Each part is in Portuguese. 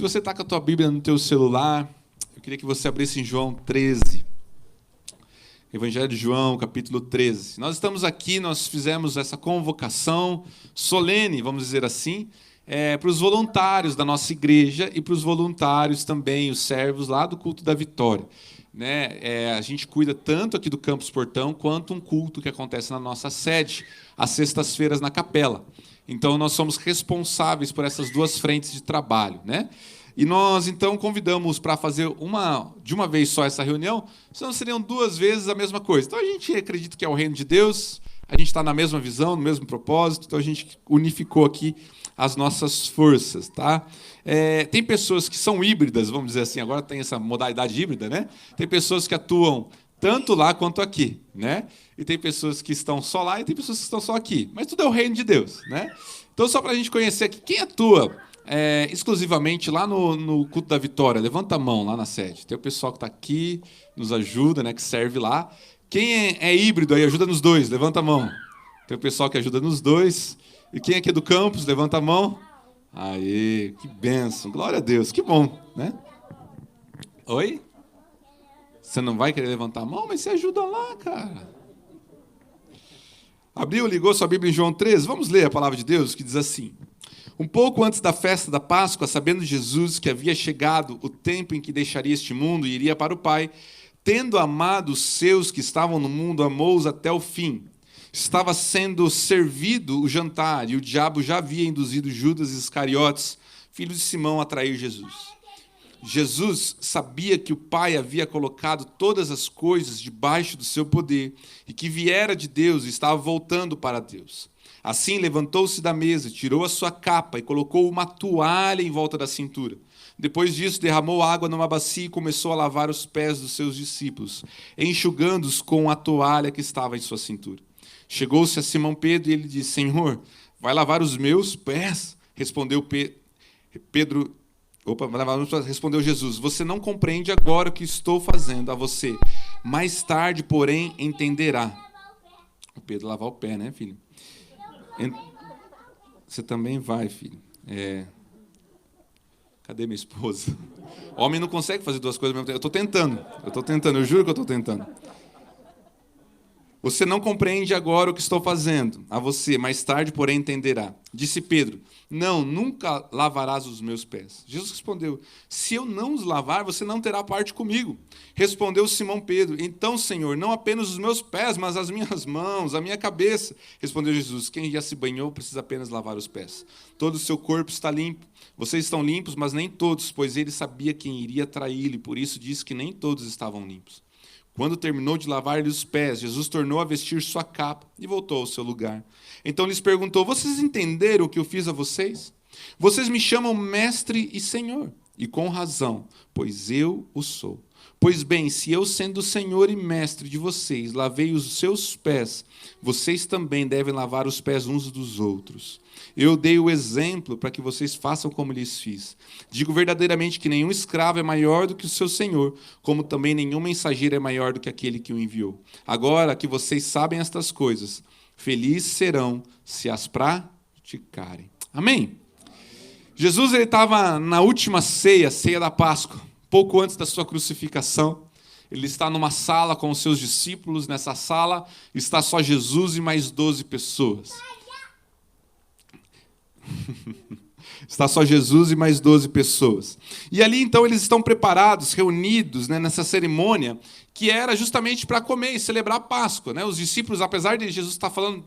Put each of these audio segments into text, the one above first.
Se você está com a tua Bíblia no teu celular, eu queria que você abrisse em João 13. Evangelho de João, capítulo 13. Nós estamos aqui, nós fizemos essa convocação solene, vamos dizer assim, para os voluntários da nossa igreja e para os voluntários também, os servos lá do Culto da Vitória. A gente cuida tanto aqui do Campus Portão, quanto um culto que acontece na nossa sede, às sextas-feiras na capela. Então, nós somos responsáveis por essas duas frentes de trabalho, né? E nós, então, convidamos para fazer de uma vez só essa reunião, senão seriam duas vezes a mesma coisa. Então, a gente acredita que é o reino de Deus, a gente está na mesma visão, no mesmo propósito, então a gente unificou aqui as nossas forças, tá? Tem pessoas que são híbridas, vamos dizer assim, agora tem essa modalidade híbrida, né? Tem pessoas que atuam tanto lá quanto aqui, né? E tem pessoas que estão só lá e tem pessoas que estão só aqui. Mas tudo é o reino de Deus, né? Então, só para a gente conhecer aqui, quem atua exclusivamente lá no Culto da Vitória? Levanta a mão lá na sede. Tem o pessoal que está aqui, nos ajuda, né? Que serve lá. Quem é híbrido aí, ajuda nos dois? Levanta a mão. Tem o pessoal que ajuda nos dois. E quem aqui é do campus? Levanta a mão. Aê, que bênção. Glória a Deus, que bom, né? Oi? Você não vai querer levantar a mão, mas você ajuda lá, cara. Abriu, ligou sua Bíblia em João 13? Vamos ler a palavra de Deus, que diz assim. Um pouco antes da festa da Páscoa, sabendo Jesus que havia chegado o tempo em que deixaria este mundo e iria para o Pai, tendo amado os seus que estavam no mundo, amou-os até o fim. Estava sendo servido o jantar, e o diabo já havia induzido Judas Iscariotes, filho de Simão, a trair Jesus. Jesus sabia que o Pai havia colocado todas as coisas debaixo do seu poder e que viera de Deus e estava voltando para Deus. Assim, levantou-se da mesa, tirou a sua capa e colocou uma toalha em volta da cintura. Depois disso, derramou água numa bacia e começou a lavar os pés dos seus discípulos, enxugando-os com a toalha que estava em sua cintura. Chegou-se a Simão Pedro e ele disse, Senhor, vai lavar os meus pés? Respondeu Respondeu Jesus, você não compreende agora o que estou fazendo a você. Mais tarde, porém, entenderá. O Pedro lavar o pé, né, filho? Você também vai, filho. Cadê minha esposa? Homem não consegue fazer duas coisas ao mesmo tempo. Eu estou tentando, eu juro que eu estou tentando. Você não compreende agora o que estou fazendo a você, mais tarde, porém, entenderá. Disse Pedro, não, nunca lavarás os meus pés. Jesus respondeu, se eu não os lavar, você não terá parte comigo. Respondeu Simão Pedro, então, Senhor, não apenas os meus pés, mas as minhas mãos, a minha cabeça. Respondeu Jesus, quem já se banhou precisa apenas lavar os pés. Todo o seu corpo está limpo. Vocês estão limpos, mas nem todos, pois ele sabia quem iria traí-lo, e por isso disse que nem todos estavam limpos. Quando terminou de lavar-lhe os pés, Jesus tornou a vestir sua capa e voltou ao seu lugar. Então lhes perguntou, vocês entenderam o que eu fiz a vocês? Vocês me chamam mestre e senhor, e com razão, pois eu o sou. Pois bem, se eu, sendo senhor e mestre de vocês, lavei os seus pés, vocês também devem lavar os pés uns dos outros. Eu dei o exemplo para que vocês façam como lhes fiz. Digo verdadeiramente que nenhum escravo é maior do que o seu senhor, como também nenhum mensageiro é maior do que aquele que o enviou. Agora que vocês sabem estas coisas, felizes serão se as praticarem. Amém? Jesus estava na última ceia, ceia da Páscoa, pouco antes da sua crucificação. Ele está numa sala com os seus discípulos. Nessa sala está só Jesus e mais 12 pessoas. Está só Jesus e mais 12 pessoas. E ali, então, eles estão preparados, reunidos, né, nessa cerimônia, que era justamente para comer e celebrar a Páscoa. Né? Os discípulos, apesar de Jesus estar falando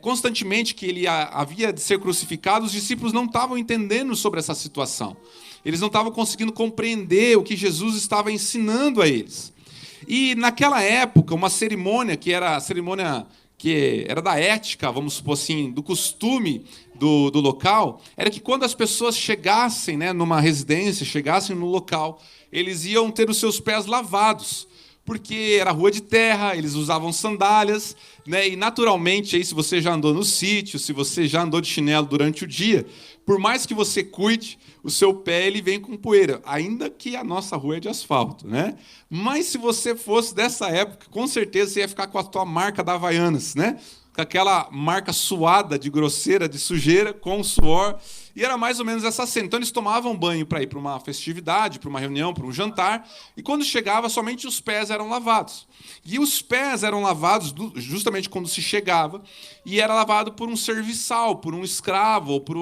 constantemente que ele havia de ser crucificado, os discípulos não estavam entendendo sobre essa situação. Eles não estavam conseguindo compreender o que Jesus estava ensinando a eles. E, naquela época, uma cerimônia que era a cerimônia que era da ética, vamos supor assim, do costume do local, era que quando as pessoas chegassem, né, numa residência, chegassem no local, eles iam ter os seus pés lavados, porque era rua de terra, eles usavam sandálias, né, e naturalmente, aí, se você já andou no sítio, se você já andou de chinelo durante o dia, por mais que você cuide, o seu pé ele vem com poeira, ainda que a nossa rua é de asfalto, né? Mas se você fosse dessa época, com certeza você ia ficar com a tua marca da Havaianas, né? com aquela marca suada de grosseira, de sujeira, com suor. E era mais ou menos essa cena. Então eles tomavam banho para ir para uma festividade, para uma reunião, para um jantar. E quando chegava, somente os pés eram lavados. E os pés eram lavados justamente quando se chegava. E era lavado por um serviçal, por um escravo, ou por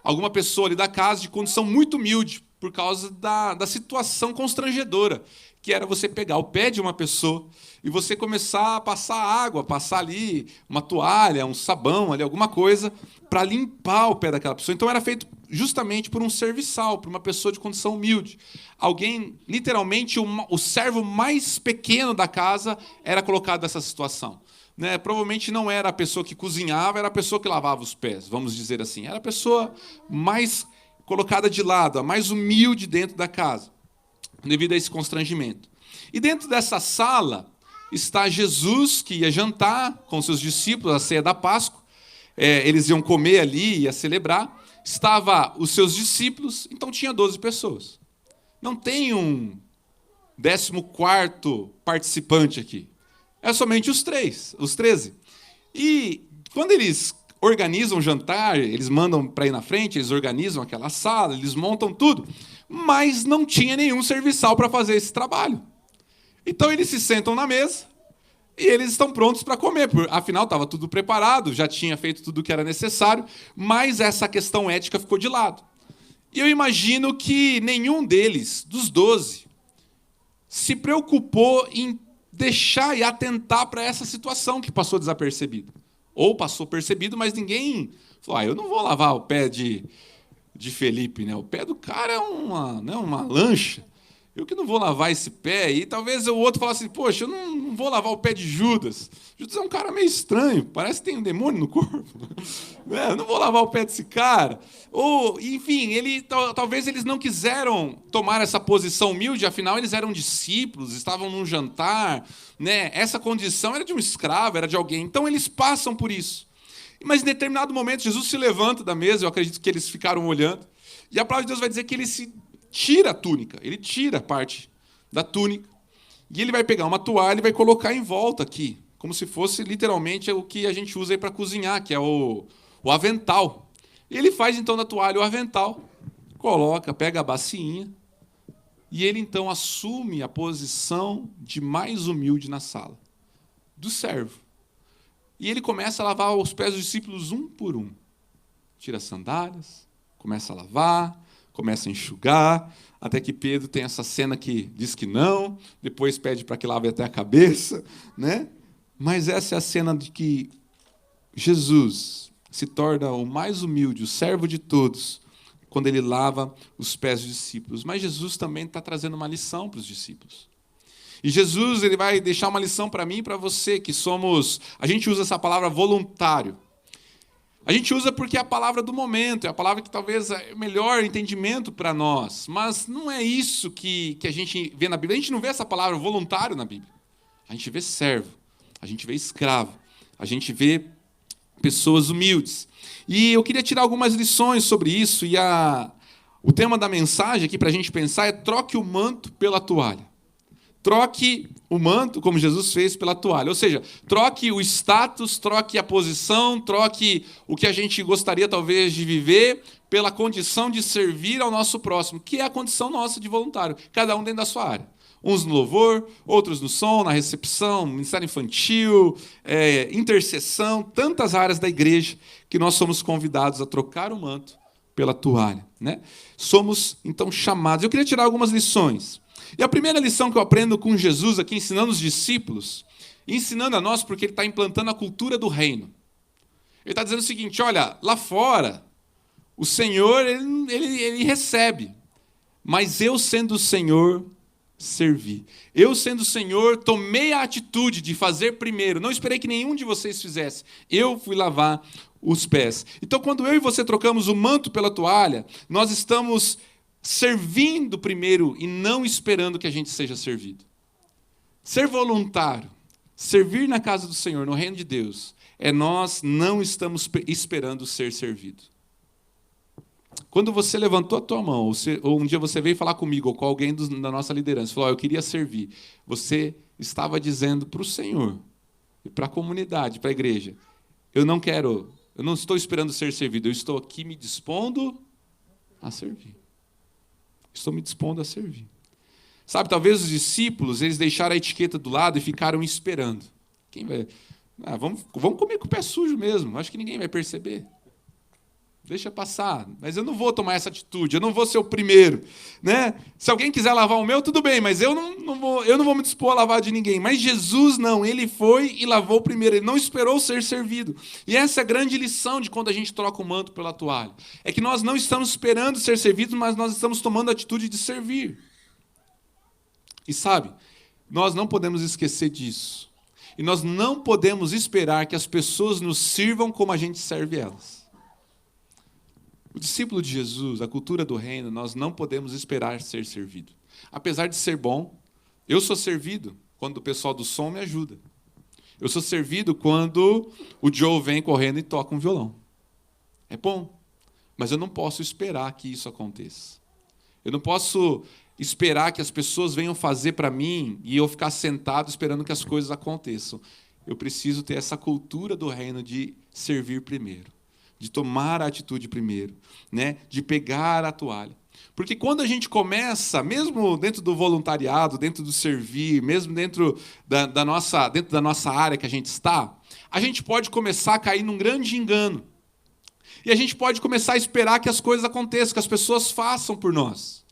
alguma pessoa ali da casa de condição muito humilde, por causa da situação constrangedora, que era você pegar o pé de uma pessoa e você começar a passar água, passar ali uma toalha, um sabão, ali, alguma coisa, para limpar o pé daquela pessoa. Então era feito justamente por um serviçal, por uma pessoa de condição humilde. Alguém, literalmente, o servo mais pequeno da casa era colocado nessa situação. Né? Provavelmente não era a pessoa que cozinhava, era a pessoa que lavava os pés, vamos dizer assim. Era a pessoa mais colocada de lado, a mais humilde dentro da casa, devido a esse constrangimento. E dentro dessa sala está Jesus, que ia jantar com seus discípulos, a ceia da Páscoa. Eles iam comer ali, ia celebrar. Estava os seus discípulos, então tinha 12 pessoas. Não tem um 14º participante aqui. É somente os 13. E quando eles organizam o jantar, eles mandam para ir na frente, eles organizam aquela sala, eles montam tudo, mas não tinha nenhum serviçal para fazer esse trabalho. Então eles se sentam na mesa e eles estão prontos para comer, afinal estava tudo preparado, já tinha feito tudo o que era necessário, mas essa questão ética ficou de lado. E eu imagino que nenhum deles, dos 12, se preocupou em deixar e atentar para essa situação que passou desapercebida. Ou passou percebido, mas ninguém falou, eu não vou lavar o pé de Felipe, né? O pé do cara é uma lancha. Eu que não vou lavar esse pé. E talvez o outro falasse assim, poxa, eu não vou lavar o pé de Judas. Judas é um cara meio estranho, parece que tem um demônio no corpo. Eu não vou lavar o pé desse cara. Ou, enfim, talvez eles não quiseram tomar essa posição humilde, afinal eles eram discípulos, estavam num jantar, né? Essa condição era de um escravo, era de alguém. Então eles passam por isso. Mas em determinado momento Jesus se levanta da mesa, eu acredito que eles ficaram olhando, e a palavra de Deus vai dizer que ele se tira a túnica, ele tira a parte da túnica, e ele vai pegar uma toalha e vai colocar em volta aqui, como se fosse literalmente o que a gente usa aí para cozinhar, que é o avental. E ele faz então da toalha o avental, pega a bacinha, e ele então assume a posição de mais humilde na sala, do servo. E ele começa a lavar os pés dos discípulos um por um. Tira as sandálias, começa a lavar, começa a enxugar, até que Pedro tem essa cena que diz que não, depois pede para que lave até a cabeça, né? Mas essa é a cena de que Jesus se torna o mais humilde, o servo de todos, quando ele lava os pés dos discípulos. Mas Jesus também está trazendo uma lição para os discípulos. E Jesus ele vai deixar uma lição para mim e para você, que somos... A gente usa essa palavra voluntário. A gente usa porque é a palavra do momento, é a palavra que talvez é o melhor entendimento para nós. Mas não é isso que a gente vê na Bíblia. A gente não vê essa palavra voluntário na Bíblia. A gente vê servo, a gente vê escravo, a gente vê pessoas humildes. E eu queria tirar algumas lições sobre isso. E o tema da mensagem aqui para a gente pensar é troque o manto pela toalha. Troque o manto, como Jesus fez, pela toalha. Ou seja, troque o status, troque a posição, troque o que a gente gostaria, talvez, de viver pela condição de servir ao nosso próximo, que é a condição nossa de voluntário, cada um dentro da sua área. Uns no louvor, outros no som, na recepção, ministério infantil, intercessão, tantas áreas da igreja que nós somos convidados a trocar o manto pela toalha, né? Somos, então, chamados. Eu queria tirar algumas lições. E a primeira lição que eu aprendo com Jesus aqui, ensinando os discípulos, ensinando a nós, porque ele está implantando a cultura do reino. Ele está dizendo o seguinte, olha, lá fora, o Senhor, ele recebe, mas eu sendo o Senhor, servi. Eu sendo o Senhor, tomei a atitude de fazer primeiro, não esperei que nenhum de vocês fizesse, eu fui lavar os pés. Então, quando eu e você trocamos o manto pela toalha, nós estamos servindo primeiro e não esperando que a gente seja servido. Ser voluntário, servir na casa do Senhor, no reino de Deus, nós não estamos esperando ser servido. Quando você levantou a tua mão, ou um dia você veio falar comigo, ou com alguém da nossa liderança, falou, eu queria servir, você estava dizendo para o Senhor e para a comunidade, para a igreja. Eu não estou esperando ser servido, eu estou aqui me dispondo a servir. Estou me dispondo a servir. Sabe, talvez os discípulos, eles deixaram a etiqueta do lado e ficaram esperando. Quem vai? Vamos comer com o pé sujo mesmo, acho que ninguém vai perceber. Deixa passar, mas eu não vou tomar essa atitude, eu não vou ser o primeiro, né? Se alguém quiser lavar o meu, tudo bem, mas eu não vou me dispor a lavar de ninguém. Mas Jesus não, ele foi e lavou primeiro, ele não esperou ser servido. E essa é a grande lição de quando a gente troca o manto pela toalha. É que nós não estamos esperando ser servidos, mas nós estamos tomando a atitude de servir. E sabe, nós não podemos esquecer disso. E nós não podemos esperar que as pessoas nos sirvam como a gente serve elas. O discípulo de Jesus, a cultura do reino, nós não podemos esperar ser servido. Apesar de ser bom, eu sou servido quando o pessoal do som me ajuda. Eu sou servido quando o Joe vem correndo e toca um violão. É bom, mas eu não posso esperar que isso aconteça. Eu não posso esperar que as pessoas venham fazer para mim e eu ficar sentado esperando que as coisas aconteçam. Eu preciso ter essa cultura do reino de servir primeiro, de tomar a atitude primeiro, né? De pegar a toalha. Porque quando a gente começa, mesmo dentro do voluntariado, dentro do servir, mesmo dentro da nossa área que a gente pode começar a cair num grande engano. E a gente pode começar a esperar que as coisas aconteçam, que as pessoas façam por nós.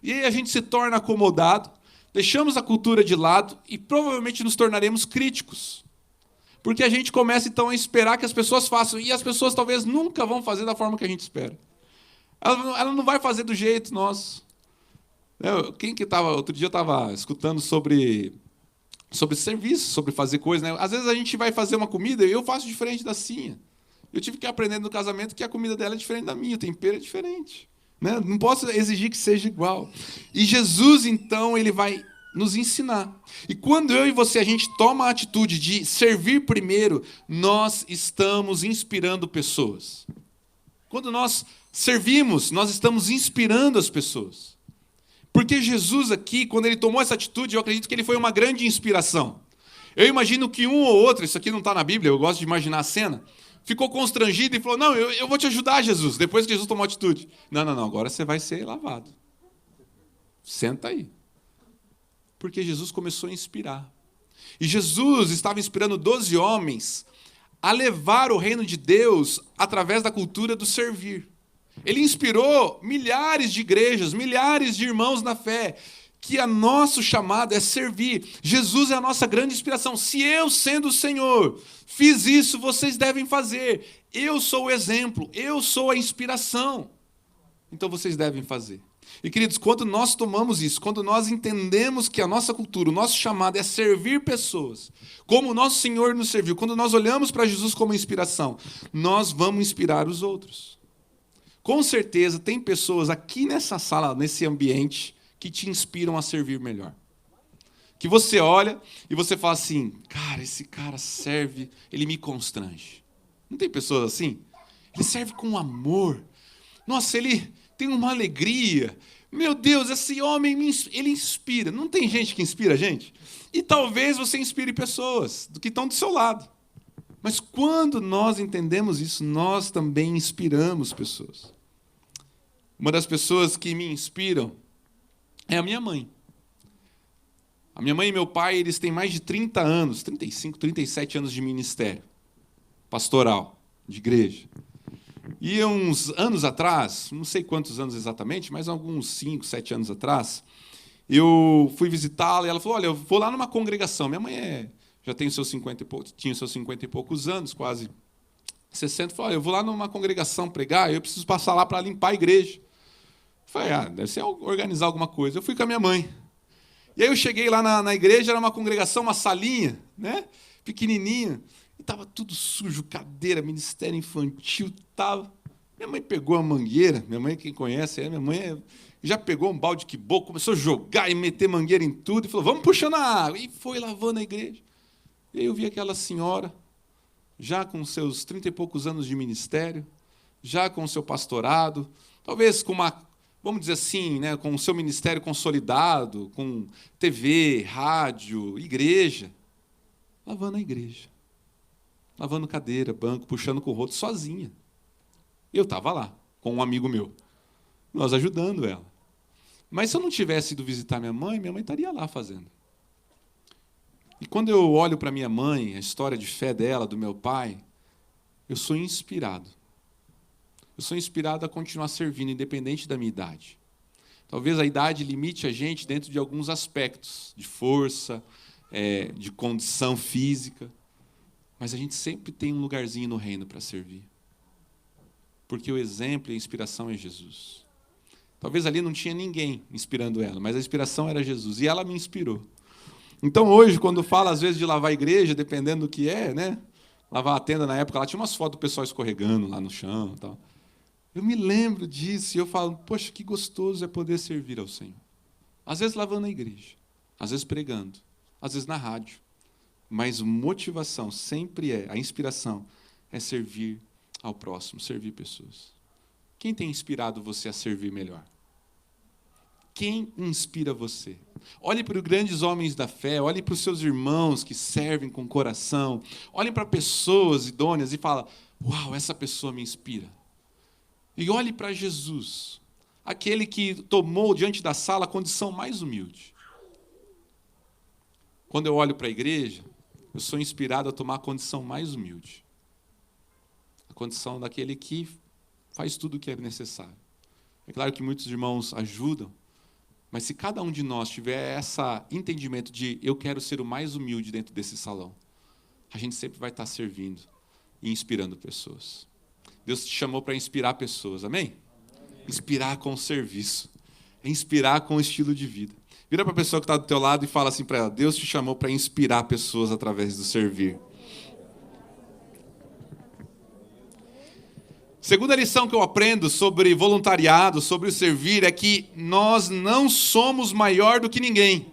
E aí a gente se torna acomodado, deixamos a cultura de lado e provavelmente nos tornaremos críticos. Porque a gente começa, então, a esperar que as pessoas façam. E as pessoas talvez nunca vão fazer da forma que a gente espera. Ela não vai fazer do jeito nosso. Outro dia eu estava escutando sobre serviço, sobre fazer coisas. Né? Às vezes a gente vai fazer uma comida e eu faço diferente da Cinha. Eu tive que aprender no casamento que a comida dela é diferente da minha, o tempero é diferente. Né? Não posso exigir que seja igual. E Jesus, então, ele vai nos ensinar. E quando eu e você, a gente toma a atitude de servir primeiro, nós estamos inspirando pessoas. Quando nós servimos, nós estamos inspirando as pessoas. Porque Jesus aqui, quando ele tomou essa atitude, eu acredito que ele foi uma grande inspiração. Eu imagino que um ou outro, isso aqui não está na Bíblia, eu gosto de imaginar a cena, ficou constrangido e falou, não, eu vou te ajudar, Jesus, depois que Jesus tomou a atitude. Não, agora você vai ser lavado. Senta aí. Porque Jesus começou a inspirar. E Jesus estava inspirando 12 homens a levar o reino de Deus através da cultura do servir. Ele inspirou milhares de igrejas, milhares de irmãos na fé, que a nosso chamado é servir. Jesus é a nossa grande inspiração. Se eu, sendo o Senhor, fiz isso, vocês devem fazer. Eu sou o exemplo, eu sou a inspiração. Então vocês devem fazer. E, queridos, quando nós tomamos isso, quando nós entendemos que a nossa cultura, o nosso chamado é servir pessoas, como o nosso Senhor nos serviu, quando nós olhamos para Jesus como inspiração, nós vamos inspirar os outros. Com certeza, tem pessoas aqui nessa sala, nesse ambiente, que te inspiram a servir melhor. Que você olha e você fala assim, cara, esse cara serve, ele me constrange. Não tem pessoas assim? Ele serve com amor. Nossa, ele tem uma alegria. Meu Deus, esse homem, ele inspira. Não tem gente que inspira a gente? E talvez você inspire pessoas que estão do seu lado. Mas quando nós entendemos isso, nós também inspiramos pessoas. Uma das pessoas que me inspiram é a minha mãe. A minha mãe e meu pai, eles têm mais de 30 anos, 35, 37 anos de ministério pastoral, de igreja. E uns anos atrás, não sei quantos anos exatamente, mas alguns 5, 7 anos atrás, eu fui visitá-la e ela falou, olha, eu vou lá numa congregação. Minha mãe já tem tinha seus 50 e poucos anos, quase 60. Falou, olha, eu vou lá numa congregação pregar, eu preciso passar lá para limpar a igreja. Eu falei, deve ser organizar alguma coisa. Eu fui com a minha mãe. E aí eu cheguei lá na igreja, era uma congregação, uma salinha, né, pequenininha. E estava tudo sujo, cadeira, ministério infantil, tava. Minha mãe pegou a mangueira, minha mãe, quem conhece, minha mãe já pegou um balde que boca, começou a jogar e meter mangueira em tudo, e falou, vamos puxando a água. E foi lavando a igreja. E aí eu vi aquela senhora, já com seus 30 e poucos anos de ministério, já com o seu pastorado, talvez com vamos dizer assim, né, com o seu ministério consolidado, com TV, rádio, igreja. lavando a igreja. Lavando cadeira, banco, puxando com o rodo, sozinha. Eu estava lá, com um amigo meu. Nós ajudando ela. Mas se eu não tivesse ido visitar minha mãe estaria lá fazendo. E quando eu olho para minha mãe, a história de fé dela, do meu pai, eu sou inspirado. Eu sou inspirado a continuar servindo, independente da minha idade. Talvez a idade limite a gente dentro de alguns aspectos, de força, de condição física. Mas a gente sempre tem um lugarzinho no reino para servir. Porque o exemplo e a inspiração é Jesus. Talvez ali não tinha ninguém inspirando ela, mas a inspiração era Jesus. E ela me inspirou. Então hoje, quando fala às vezes de lavar a igreja, dependendo do que é, né? Lavar a tenda na época, lá tinha umas fotos do pessoal escorregando lá no chão e tal. Eu me lembro disso e eu falo, poxa, que gostoso é poder servir ao Senhor. Às vezes lavando a igreja, às vezes pregando, às vezes na rádio. Mas motivação sempre a inspiração é servir ao próximo, servir pessoas. Quem tem inspirado você a servir melhor? Quem inspira você? Olhe para os grandes homens da fé, olhe para os seus irmãos que servem com coração, olhe para pessoas idôneas e fala, uau, essa pessoa me inspira. E olhe para Jesus, aquele que tomou diante da sala a condição mais humilde. Quando eu olho para a igreja, eu sou inspirado a tomar a condição mais humilde. A condição daquele que faz tudo o que é necessário. É claro que muitos irmãos ajudam, mas se cada um de nós tiver esse entendimento de eu quero ser o mais humilde dentro desse salão, a gente sempre vai estar servindo e inspirando pessoas. Deus te chamou para inspirar pessoas, amém? Inspirar com o serviço, inspirar com o estilo de vida. Vira para a pessoa que está do teu lado e fala assim para ela, Deus te chamou para inspirar pessoas através do servir. Segunda lição que eu aprendo sobre voluntariado, sobre o servir, é que nós não somos maior do que ninguém.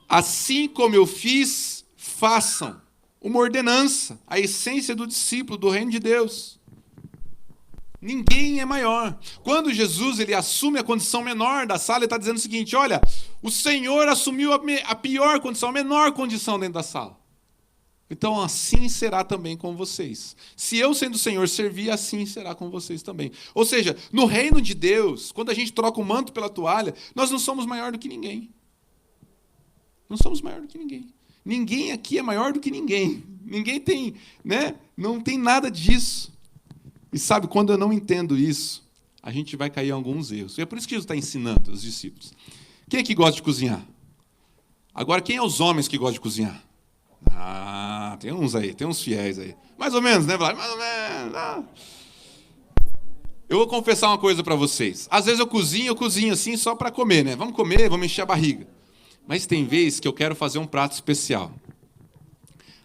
Assim como eu fiz, façam. Uma ordenança, a essência do discípulo, do reino de Deus. Ninguém é maior. Quando Jesus ele assume a condição menor da sala, ele está dizendo o seguinte, olha, o Senhor assumiu a pior condição, a menor condição dentro da sala. Então, assim será também com vocês. Se eu, sendo o Senhor, servir, assim será com vocês também. Ou seja, no reino de Deus, quando a gente troca o manto pela toalha, nós não somos maior do que ninguém. Não somos maior do que ninguém. Ninguém aqui é maior do que ninguém. Ninguém tem, né? Não tem nada disso. E sabe, quando eu não entendo isso, a gente vai cair em alguns erros. E é por isso que Jesus está ensinando os discípulos. Quem é que gosta de cozinhar? Agora, quem é os homens que gostam de cozinhar? Ah, tem uns aí, tem uns fiéis aí. Mais ou menos, né, Vlad? Mais ou menos. Ah. Eu vou confessar uma coisa para vocês. Às vezes eu cozinho assim só para comer, né? Vamos comer, vamos encher a barriga. Mas tem vezes que eu quero fazer um prato especial.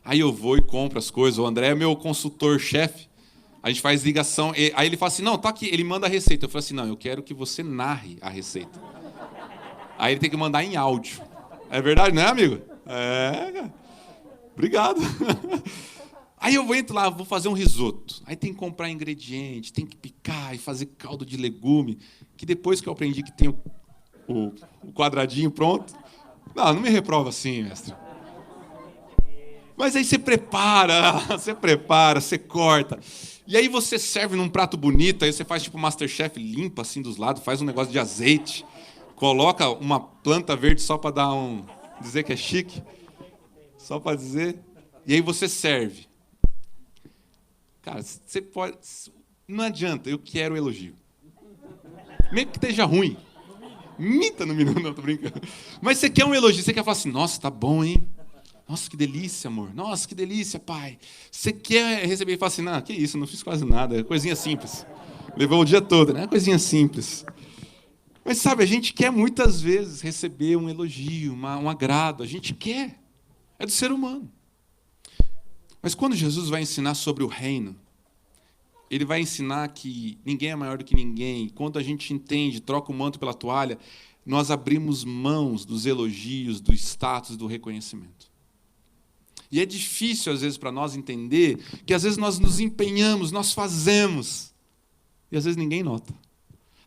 Aí eu vou e compro as coisas. O André é meu consultor-chefe. A gente faz ligação. Aí ele fala assim, não, tá aqui. Ele manda a receita. Eu falo assim, não, eu quero que você narre a receita. Aí ele tem que mandar em áudio. É verdade, não é, amigo? É, cara. Obrigado. Aí eu entro lá, vou fazer um risoto. Aí tem que comprar ingrediente, tem que picar e fazer caldo de legume, que depois que eu aprendi que tem o quadradinho pronto. Não me reprova assim, mestre. Mas aí você prepara, você corta. E aí você serve num prato bonito, aí você faz tipo Masterchef, limpa assim dos lados, faz um negócio de azeite, coloca uma planta verde só para dizer que é chique. Só para dizer. E aí você serve. Cara, você pode... Não adianta, eu quero elogio. Mesmo que esteja ruim. Minta no minuto, não, tô brincando. Mas você quer um elogio, você quer falar assim, nossa, tá bom, hein? Nossa, que delícia, amor. Nossa, que delícia, pai. Você quer receber e falar assim, não, que isso, não fiz quase nada, é coisinha simples. Levou o dia todo, né? Coisinha simples. Mas sabe, a gente quer muitas vezes receber um elogio, um agrado, a gente quer. É do ser humano. Mas quando Jesus vai ensinar sobre o reino, ele vai ensinar que ninguém é maior do que ninguém. Quando a gente entende, troca o manto pela toalha, nós abrimos mãos dos elogios, do status, do reconhecimento. E é difícil, às vezes, para nós entender que, às vezes, nós nos empenhamos, nós fazemos, e, às vezes, ninguém nota.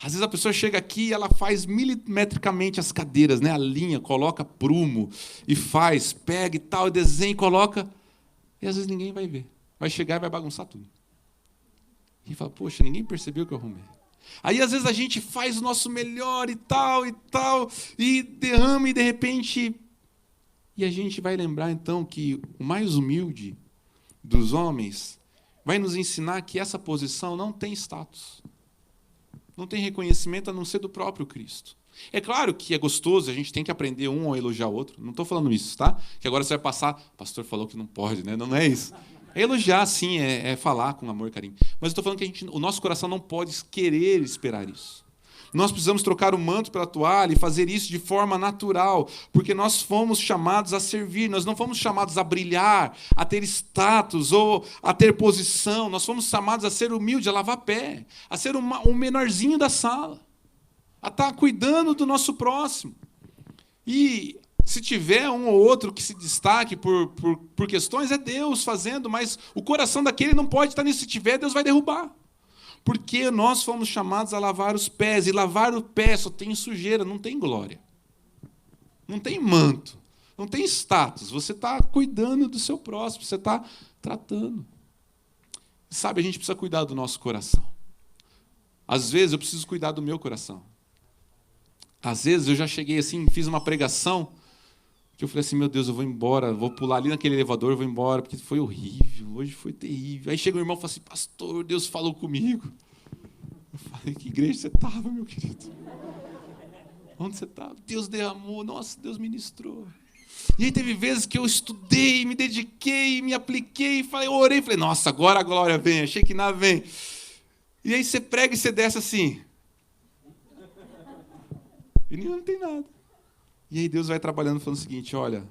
Às vezes a pessoa chega aqui e ela faz milimetricamente as cadeiras, né? Alinha, coloca prumo e faz, pega e tal, e desenha e coloca. E às vezes ninguém vai ver. Vai chegar e vai bagunçar tudo. E fala, poxa, ninguém percebeu que eu arrumei. Aí às vezes a gente faz o nosso melhor e tal, e derrama e de repente... E a gente vai lembrar então que o mais humilde dos homens vai nos ensinar que essa posição não tem status. Não tem reconhecimento a não ser do próprio Cristo. É claro que é gostoso, a gente tem que aprender um a elogiar o outro. Não estou falando isso, tá? Que agora você vai passar... O pastor falou que não pode, né? Não é isso. É elogiar, sim, é falar com amor e carinho. Mas eu estou falando que o nosso coração não pode querer esperar isso. Nós precisamos trocar o manto pela toalha e fazer isso de forma natural, porque nós fomos chamados a servir, nós não fomos chamados a brilhar, a ter status ou a ter posição, nós fomos chamados a ser humilde, a lavar pé, a ser um menorzinho da sala, a estar cuidando do nosso próximo. E se tiver um ou outro que se destaque por questões, é Deus fazendo, mas o coração daquele não pode estar nisso. Se tiver, Deus vai derrubar. Porque nós fomos chamados a lavar os pés, e lavar o pé só tem sujeira, não tem glória. Não tem manto, não tem status. Você está cuidando do seu próximo, você está tratando. Sabe, a gente precisa cuidar do nosso coração. Às vezes eu preciso cuidar do meu coração. Às vezes eu já cheguei assim, fiz uma pregação, que eu falei assim, meu Deus, eu vou embora, vou pular ali naquele elevador, eu vou embora, porque foi horrível, hoje foi terrível. Aí chega o irmão e fala assim, pastor, Deus falou comigo. Eu falei, que igreja você estava, meu querido? Onde você estava? Deus derramou, nossa, Deus ministrou. E aí teve vezes que eu estudei, me dediquei, me apliquei, falei, orei, falei, nossa, agora a glória vem, achei que nada vem. E aí você prega e você desce assim. E não tem nada. E aí Deus vai trabalhando falando o seguinte, olha,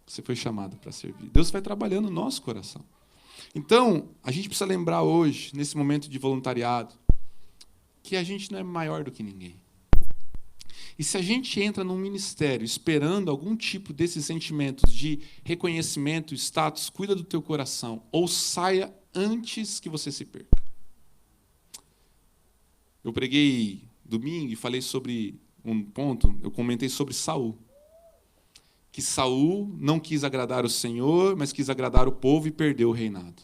você foi chamado para servir. Deus vai trabalhando no nosso coração. Então, a gente precisa lembrar hoje, nesse momento de voluntariado, que a gente não é maior do que ninguém. E se a gente entra num ministério esperando algum tipo desses sentimentos de reconhecimento, status, cuida do teu coração, ou saia antes que você se perca. Eu preguei domingo e falei sobre um ponto, eu comentei sobre Saul. Que Saul não quis agradar o Senhor, mas quis agradar o povo e perdeu o reinado.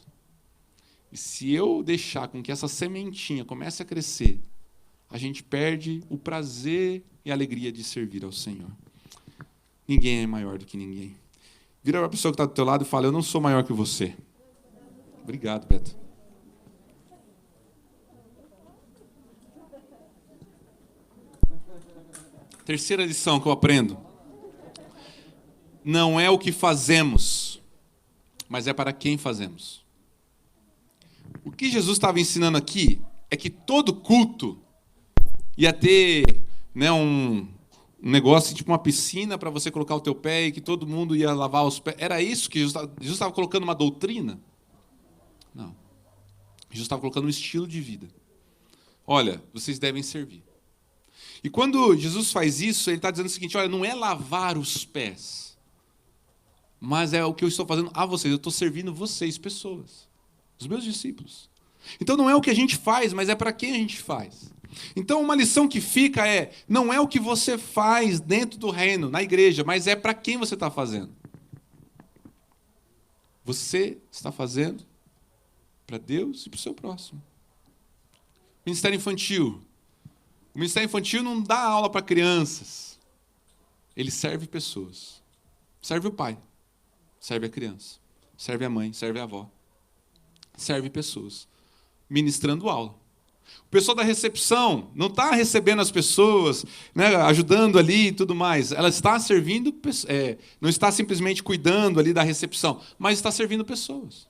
E se eu deixar com que essa sementinha comece a crescer, a gente perde o prazer e a alegria de servir ao Senhor. Ninguém é maior do que ninguém. Vira para a pessoa que está do teu lado e fala, eu não sou maior que você. Obrigado, Beto. Terceira lição que eu aprendo. Não é o que fazemos, mas é para quem fazemos. O que Jesus estava ensinando aqui é que todo culto ia ter, né, um negócio, tipo uma piscina para você colocar o teu pé e que todo mundo ia lavar os pés. Era isso que Jesus estava colocando uma doutrina? Não. Jesus estava colocando um estilo de vida. Olha, vocês devem servir. E quando Jesus faz isso, ele está dizendo o seguinte, olha, não é lavar os pés, mas é o que eu estou fazendo a vocês. Eu estou servindo vocês, pessoas, os meus discípulos. Então não é o que a gente faz, mas é para quem a gente faz. Então uma lição que fica é, não é o que você faz dentro do reino, na igreja, mas é para quem você está fazendo. Você está fazendo para Deus e para o seu próximo. Ministério infantil. O Ministério Infantil não dá aula para crianças. Ele serve pessoas. Serve o pai. Serve a criança. Serve a mãe. Serve a avó. Serve pessoas. Ministrando aula. O pessoal da recepção não está recebendo as pessoas, né, ajudando ali e tudo mais. Ela está servindo, não está simplesmente cuidando ali da recepção, mas está servindo pessoas.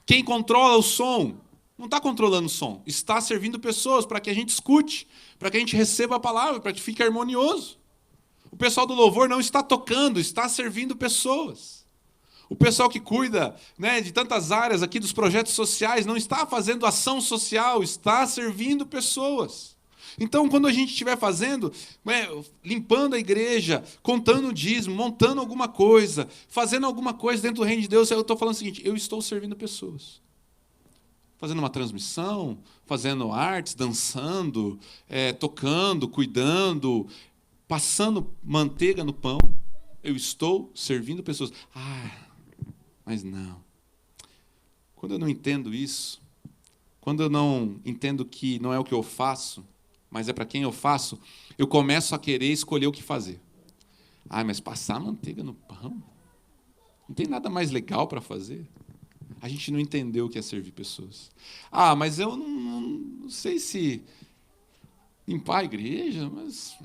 Quem controla o som não está controlando o som, está servindo pessoas para que a gente escute, para que a gente receba a palavra, para que fique harmonioso. O pessoal do louvor não está tocando, está servindo pessoas. O pessoal que cuida, né, de tantas áreas aqui dos projetos sociais não está fazendo ação social, está servindo pessoas. Então, quando a gente estiver fazendo, limpando a igreja, contando o dízimo, montando alguma coisa, fazendo alguma coisa dentro do reino de Deus, eu estou falando o seguinte, eu estou servindo pessoas. fazendo uma transmissão, fazendo artes, dançando, tocando, cuidando, passando manteiga no pão. Eu estou servindo pessoas. Mas não. Quando eu não entendo isso, quando eu não entendo que não é o que eu faço, mas é para quem eu faço, eu começo a querer escolher o que fazer. Mas passar manteiga no pão? Não tem nada mais legal para fazer? A gente não entendeu o que é servir pessoas. Mas eu não sei se limpar a igreja, mas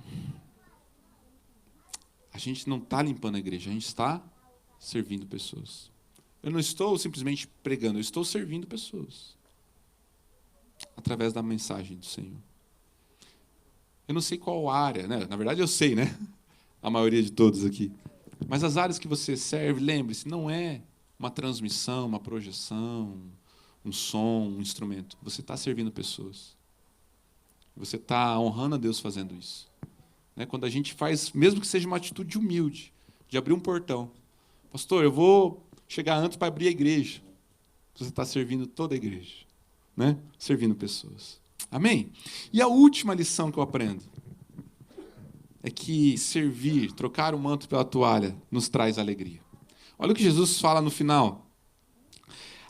a gente não está limpando a igreja, a gente está servindo pessoas. Eu não estou simplesmente pregando, eu estou servindo pessoas através da mensagem do Senhor. Eu não sei qual área, né? Na verdade eu sei, né? A maioria de todos aqui. Mas as áreas que você serve, lembre-se, não é uma transmissão, uma projeção, um som, um instrumento. Você está servindo pessoas. Você está honrando a Deus fazendo isso. Quando a gente faz, mesmo que seja uma atitude humilde, de abrir um portão. Pastor, eu vou chegar antes para abrir a igreja. Você está servindo toda a igreja. Servindo pessoas. Amém? E a última lição que eu aprendo é que servir, trocar o manto pela toalha, nos traz alegria. Olha o que Jesus fala no final.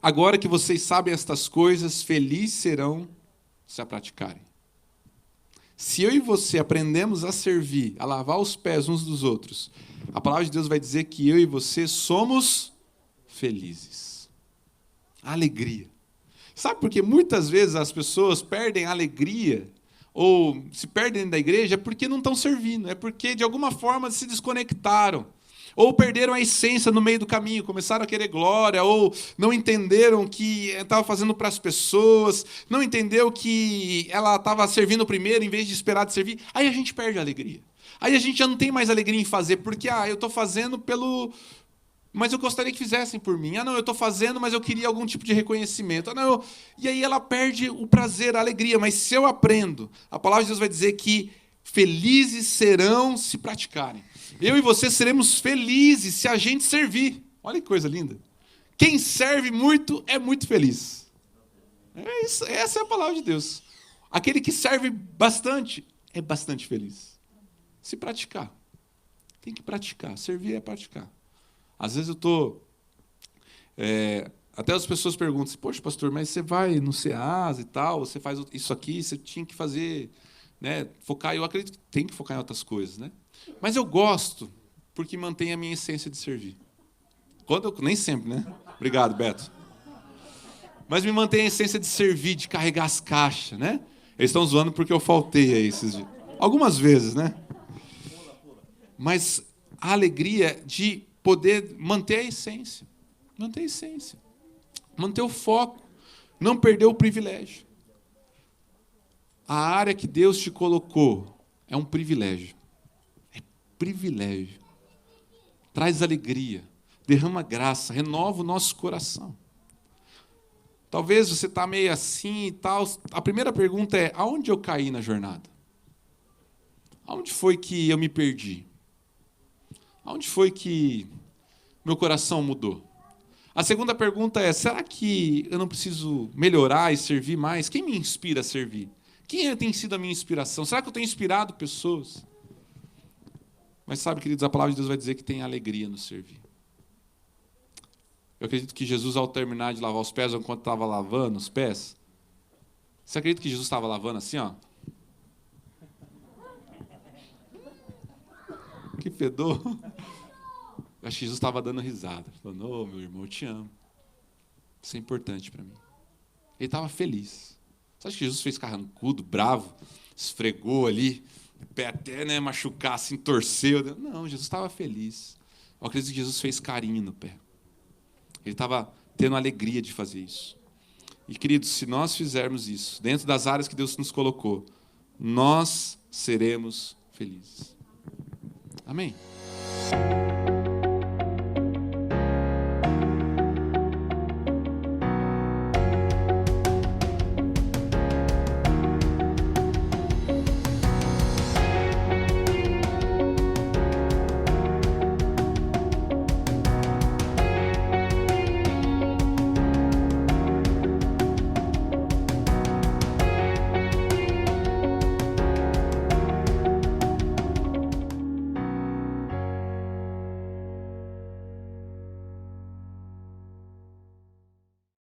Agora que vocês sabem estas coisas, felizes serão se a praticarem. Se eu e você aprendemos a servir, a lavar os pés uns dos outros, a palavra de Deus vai dizer que eu e você somos felizes. Alegria. Sabe por que muitas vezes as pessoas perdem a alegria ou se perdem da igreja porque não estão servindo, é porque de alguma forma se desconectaram, ou perderam a essência no meio do caminho, começaram a querer glória, ou não entenderam que estava fazendo para as pessoas, não entendeu que ela estava servindo primeiro em vez de esperar de servir. Aí a gente perde a alegria. Aí a gente já não tem mais alegria em fazer, porque eu estou fazendo mas eu gostaria que fizessem por mim. Não, eu estou fazendo, mas eu queria algum tipo de reconhecimento. E aí ela perde o prazer, a alegria. Mas se eu aprendo, a palavra de Deus vai dizer que felizes serão se praticarem. Eu e você seremos felizes se a gente servir. Olha que coisa linda. Quem serve muito é muito feliz. É isso, essa é a palavra de Deus. Aquele que serve bastante é bastante feliz. Se praticar. Tem que praticar. Servir é praticar. Às vezes eu estou... até as pessoas perguntam, poxa, pastor, mas você vai no CEAS e tal, você faz isso aqui, você tinha que fazer... focar, eu acredito que tem que focar em outras coisas, Mas eu gosto, porque mantém a minha essência de servir. Nem sempre, Obrigado, Beto. Mas me mantém a essência de servir, de carregar as caixas, Eles estão zoando porque eu faltei aí esses dias. Algumas vezes, Mas a alegria de poder manter a essência. Manter a essência. Manter o foco. Não perder o privilégio. A área que Deus te colocou é um privilégio. É privilégio. Traz alegria, derrama graça, renova o nosso coração. Talvez você está meio assim e tal. A primeira pergunta é, aonde eu caí na jornada? Aonde foi que eu me perdi? Aonde foi que meu coração mudou? A segunda pergunta é, será que eu não preciso melhorar e servir mais? Quem me inspira a servir? Quem tem sido a minha inspiração? Será que eu tenho inspirado pessoas? Mas sabe, queridos, a palavra de Deus vai dizer que tem alegria no servir. Eu acredito que Jesus, ao terminar de lavar os pés, ou enquanto estava lavando os pés, você acredita que Jesus estava lavando assim, ó? Que fedor. Eu acho que Jesus estava dando risada. Falando, meu irmão, eu te amo. Isso é importante para mim. Ele estava feliz. Você acha que Jesus fez carrancudo, bravo, esfregou ali, o pé até machucar, assim, torceu? Não, Jesus estava feliz. Eu acredito que Jesus fez carinho no pé. Ele estava tendo alegria de fazer isso. E, queridos, se nós fizermos isso, dentro das áreas que Deus nos colocou, nós seremos felizes. Amém?